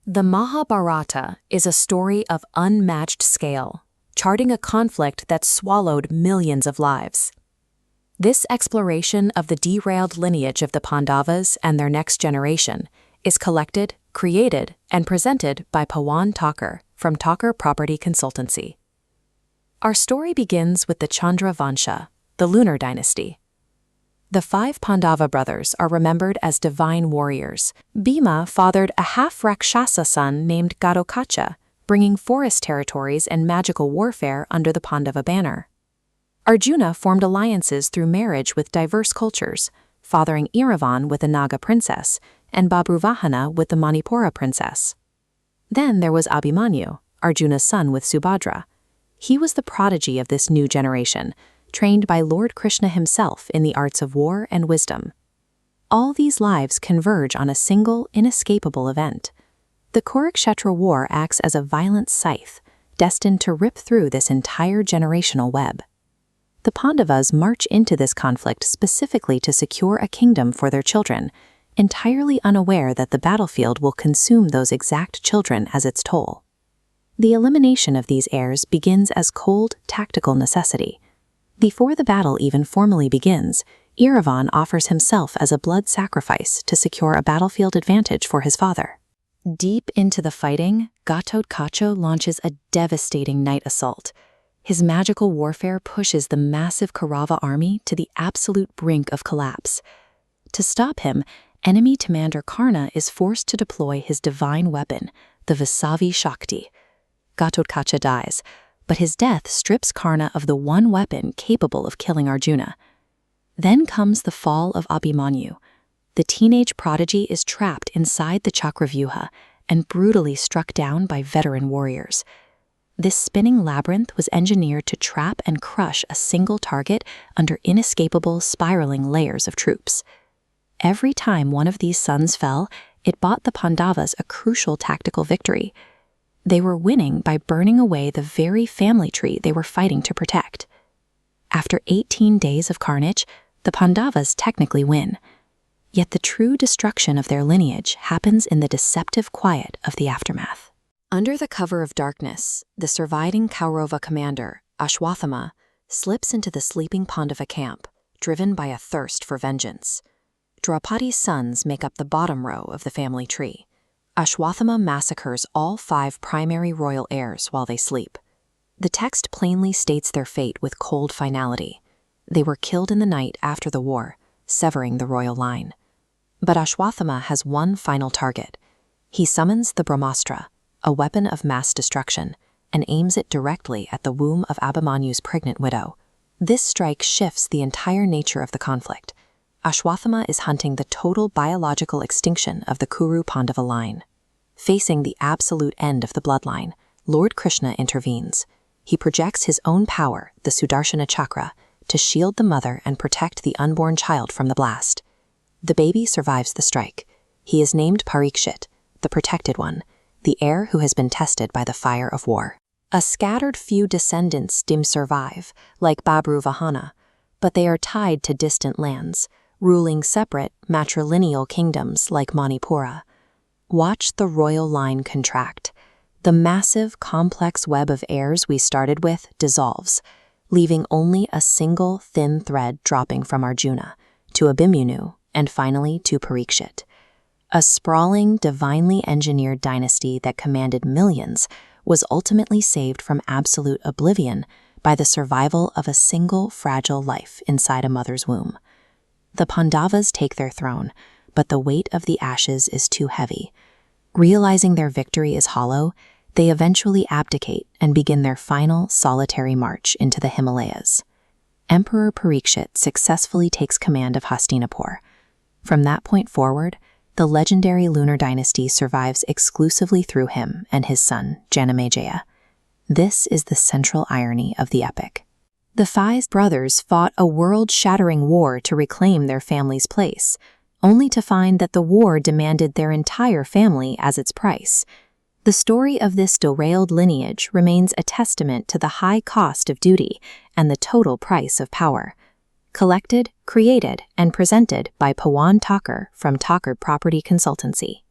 The Mahabharata is a story of unmatched scale, charting a conflict that swallowed millions of lives. This exploration of the derailed lineage of the Pandavas and their next generation is collected, created, and presented by Pawan Thakur from Thakur Property Consultancy. Our story begins with the Chandra Vansha, the lunar dynasty. The 5 Pandava brothers are remembered as divine warriors. Bhima fathered a half-Rakshasa son named Ghatotkacha, bringing forest territories and magical warfare under the Pandava banner. Arjuna formed alliances through marriage with diverse cultures, fathering Iravan with the Naga princess and Babruvahana with the Manipura princess. Then there was Abhimanyu, Arjuna's son with Subhadra. He was the prodigy of this new generation, trained by Lord Krishna himself in the arts of war and wisdom. All these lives converge on a single, inescapable event. The Kurukshetra war acts as a violent scythe, destined to rip through this entire generational web. The Pandavas march into this conflict specifically to secure a kingdom for their children, entirely unaware that the battlefield will consume those exact children as its toll. The elimination of these heirs begins as cold, tactical necessity. Before the battle even formally begins, Iravan offers himself as a blood sacrifice to secure a battlefield advantage for his father. Deep into the fighting, Ghatotkacha launches a devastating night assault. His magical warfare pushes the massive Kaurava army to the absolute brink of collapse. To stop him, enemy commander Karna is forced to deploy his divine weapon, the Vasavi Shakti. Ghatotkacha dies, but his death strips Karna of the one weapon capable of killing Arjuna. Then comes the fall of Abhimanyu. The teenage prodigy is trapped inside the Chakravyuha and brutally struck down by veteran warriors. This spinning labyrinth was engineered to trap and crush a single target under inescapable, spiraling layers of troops. Every time one of these sons fell, it bought the Pandavas a crucial tactical victory. They were winning by burning away the very family tree they were fighting to protect. After 18 days of carnage, the Pandavas technically win. Yet the true destruction of their lineage happens in the deceptive quiet of the aftermath. Under the cover of darkness, the surviving Kaurava commander, Ashwathama, slips into the sleeping Pandava camp, driven by a thirst for vengeance. Draupadi's sons make up the bottom row of the family tree. Ashwathama massacres all 5 primary royal heirs while they sleep. The text plainly states their fate with cold finality. They were killed in the night after the war, severing the royal line. But Ashwathama has one final target. He summons the Brahmastra, a weapon of mass destruction, and aims it directly at the womb of Abhimanyu's pregnant widow. This strike shifts the entire nature of the conflict. Ashwathama is hunting the total biological extinction of the Kuru Pandava line. Facing the absolute end of the bloodline, Lord Krishna intervenes. He projects his own power, the Sudarshana Chakra, to shield the mother and protect the unborn child from the blast. The baby survives the strike. He is named Parikshit, the protected one, the heir who has been tested by the fire of war. A scattered few descendants survive, like Babruvahana, but they are tied to distant lands, ruling separate matrilineal kingdoms like Manipura. Watch the royal line contract. The massive, complex web of heirs we started with dissolves, leaving only a single thin thread dropping from Arjuna to Abhimanyu and finally to Parikshit. A sprawling, divinely engineered dynasty that commanded millions was ultimately saved from absolute oblivion by the survival of a single fragile life inside a mother's womb. The Pandavas take their throne, but the weight of the ashes is too heavy. Realizing their victory is hollow, they eventually abdicate and begin their final solitary march into the Himalayas. Emperor Parikshit successfully takes command of Hastinapur. From that point forward, the legendary lunar dynasty survives exclusively through him and his son, Janamejaya. This is the central irony of the epic. The 5 brothers fought a world-shattering war to reclaim their family's place, only to find that the war demanded their entire family as its price. The story of this derailed lineage remains a testament to the high cost of duty and the total price of power. Collected, created, and presented by Pawan Thakur from Thakur Property Consultancy.